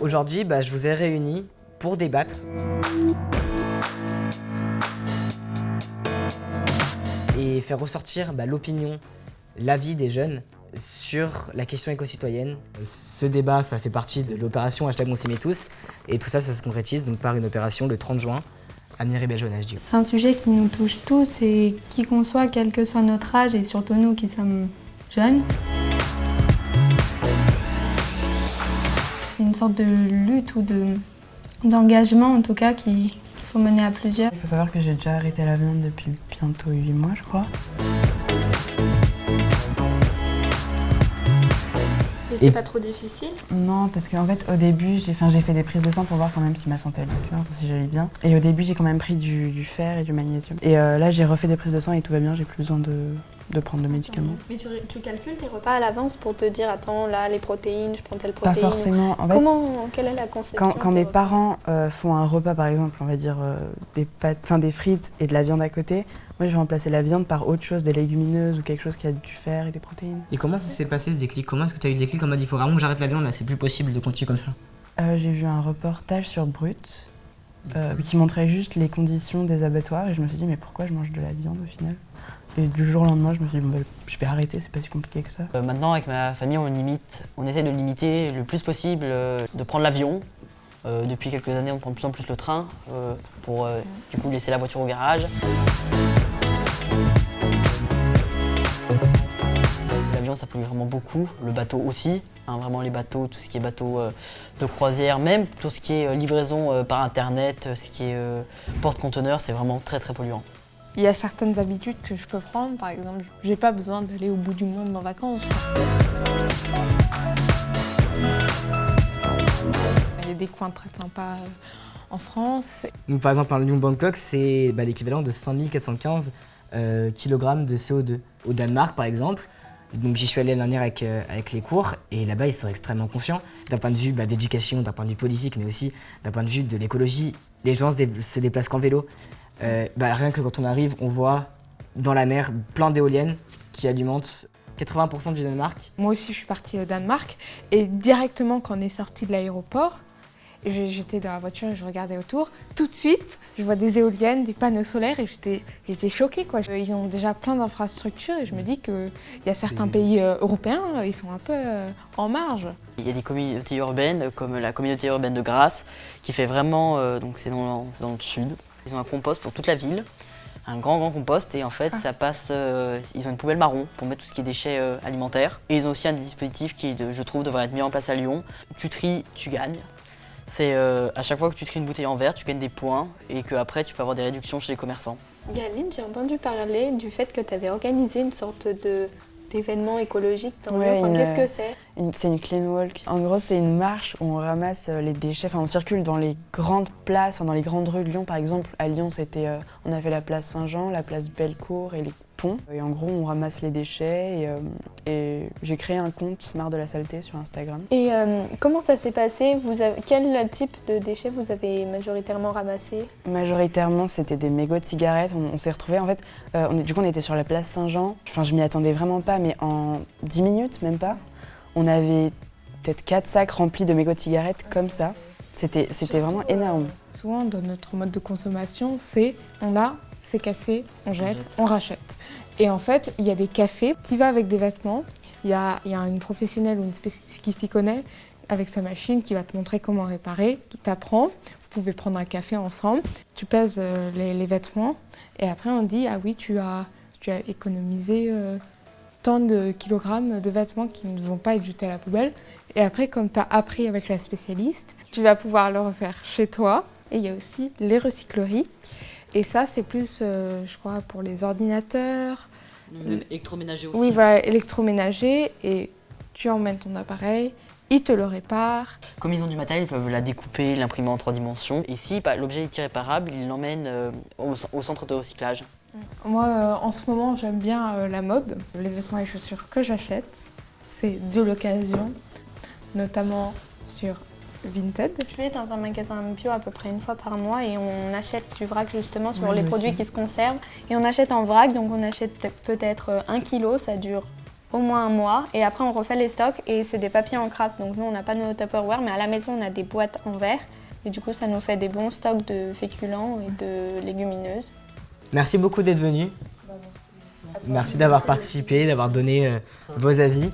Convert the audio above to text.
Aujourd'hui, je vous ai réunis pour débattre. Et faire ressortir l'opinion, l'avis des jeunes sur la question éco-citoyenne. Ce débat, ça fait partie de l'opération #OnS'yMetTous. Et tout ça, ça se concrétise donc par une opération le 30 juin à Miribel-Jaune HDO. C'est un sujet qui nous touche tous et qui qu'on soit, quel que soit notre âge, et surtout nous qui sommes jeunes. C'est une sorte de lutte ou d'engagement en tout cas qu'il faut mener à plusieurs. Il faut savoir que j'ai déjà arrêté la viande depuis bientôt 8 mois, je crois. Et c'est pas trop difficile? Non, parce qu'en fait, au début, j'ai fait des prises de sang pour voir quand même si ma santé allait bien, si j'allais bien. Et au début, j'ai quand même pris du fer et du magnésium. Et là, j'ai refait des prises de sang et tout va bien, j'ai plus besoin de prendre de médicaments. Mais tu calcules tes repas à l'avance pour te dire, attends, là, les protéines, je prends telle protéine. Pas forcément. En fait, quelle est la conception? Quand mes parents font un repas, par exemple, on va dire des frites et de la viande à côté, moi, je vais remplacer la viande par autre chose, des légumineuses ou quelque chose qui a du fer et des protéines. Et comment ça s'est passé ce déclic? Comment est-ce que tu as eu le déclic en mode il faut vraiment que j'arrête la viande, là c'est plus possible de continuer comme ça? J'ai vu un reportage sur Brut qui montrait juste les conditions des abattoirs et je me suis dit mais pourquoi je mange de la viande au final? Et du jour au lendemain, je me suis dit je vais arrêter, c'est pas si compliqué que ça. Maintenant avec ma famille, on essaie de limiter le plus possible de prendre l'avion. Depuis quelques années, on prend de plus en plus le train pour du coup laisser la voiture au garage. L'avion, ça pollue vraiment beaucoup, le bateau aussi, vraiment les bateaux, tout ce qui est bateau de croisière, même tout ce qui est livraison par internet, ce qui est porte-conteneurs, c'est vraiment très très polluant. Il y a certaines habitudes que je peux prendre, par exemple, j'ai pas besoin d'aller au bout du monde en vacances. Il y a des coins très sympas en France. Donc, par exemple, un Lyon-Bangkok, c'est l'équivalent de 5415 kg de CO2. Au Danemark, par exemple, donc j'y suis allé l'année dernière avec les cours, et là-bas, ils sont extrêmement conscients d'un point de vue d'éducation, d'un point de vue politique, mais aussi d'un point de vue de l'écologie. Les gens se déplacent qu'en vélo. Rien que quand on arrive, on voit dans la mer plein d'éoliennes qui alimentent 80% du Danemark. Moi aussi, je suis partie au Danemark et directement quand on est sorti de l'aéroport, j'étais dans la voiture et je regardais autour. Tout de suite, je vois des éoliennes, des panneaux solaires et j'étais choquée, quoi. Ils ont déjà plein d'infrastructures et je me dis qu'il y a certains pays européens, ils sont un peu en marge. Il y a des communautés urbaines comme la communauté urbaine de Grasse qui fait vraiment, donc c'est dans le sud. Ils ont un compost pour toute la ville, un grand compost et en fait ça passe, ils ont une poubelle marron pour mettre tout ce qui est déchets alimentaires. Et ils ont aussi un dispositif qui, je trouve, devrait être mis en place à Lyon. Tu tries, tu gagnes. C'est à chaque fois que tu tries une bouteille en verre, tu gagnes des points et qu'après tu peux avoir des réductions chez les commerçants. Galine, j'ai entendu parler du fait que tu avais organisé une sorte d'événement écologique dans Lyon. Qu'est-ce que c'est? C'est une clean walk. En gros, c'est une marche où on ramasse les déchets. On circule dans les grandes places, dans les grandes rues de Lyon. Par exemple, à Lyon, on a fait la place Saint-Jean, la place Bellecour et les ponts. Et en gros, on ramasse les déchets et j'ai créé un compte Marre de la saleté sur Instagram. Et comment ça s'est passé? Quel type de déchets vous avez majoritairement ramassé? Majoritairement, c'était des mégots de cigarettes. On s'est retrouvés, en fait, du coup, on était sur la place Saint-Jean. Je m'y attendais vraiment pas, mais en 10 minutes, même pas, on avait peut-être 4 sacs remplis de mégots de cigarettes comme ça. C'était vraiment énorme. Souvent, dans notre mode de consommation, c'est c'est cassé, on jette, on rachète. Et en fait, il y a des cafés, tu vas avec des vêtements, il y a une professionnelle ou une spécialiste qui s'y connaît avec sa machine qui va te montrer comment réparer, qui t'apprend. Vous pouvez prendre un café ensemble, tu pèses les vêtements et après on dit ah oui, tu as économisé tant de kilogrammes de vêtements qui ne vont pas être jetés à la poubelle. Et après, comme tu as appris avec la spécialiste, tu vas pouvoir le refaire chez toi. Et il y a aussi les recycleries. Et ça, c'est plus, je crois, pour les ordinateurs. Électroménager aussi. Oui, voilà, électroménager. Et tu emmènes ton appareil, ils te le réparent. Comme ils ont du matériel, ils peuvent la découper, l'imprimer en 3 dimensions. Et si l'objet est irréparable, ils l'emmènent au centre de recyclage. Moi, en ce moment, j'aime bien la mode. Les vêtements et les chaussures que j'achète, c'est de l'occasion, notamment sur Vinted. Je vais dans un magasin bio à peu près une fois par mois et on achète du vrac justement sur les produits qui se conservent. Et on achète en vrac, donc on achète peut-être 1 kilo, ça dure au moins un mois et après on refait les stocks et c'est des papiers en craft. Donc nous on n'a pas nos Tupperware mais à la maison on a des boîtes en verre et du coup ça nous fait des bons stocks de féculents et de légumineuses. Merci beaucoup d'être venu. Merci d'avoir participé, d'avoir donné vos avis.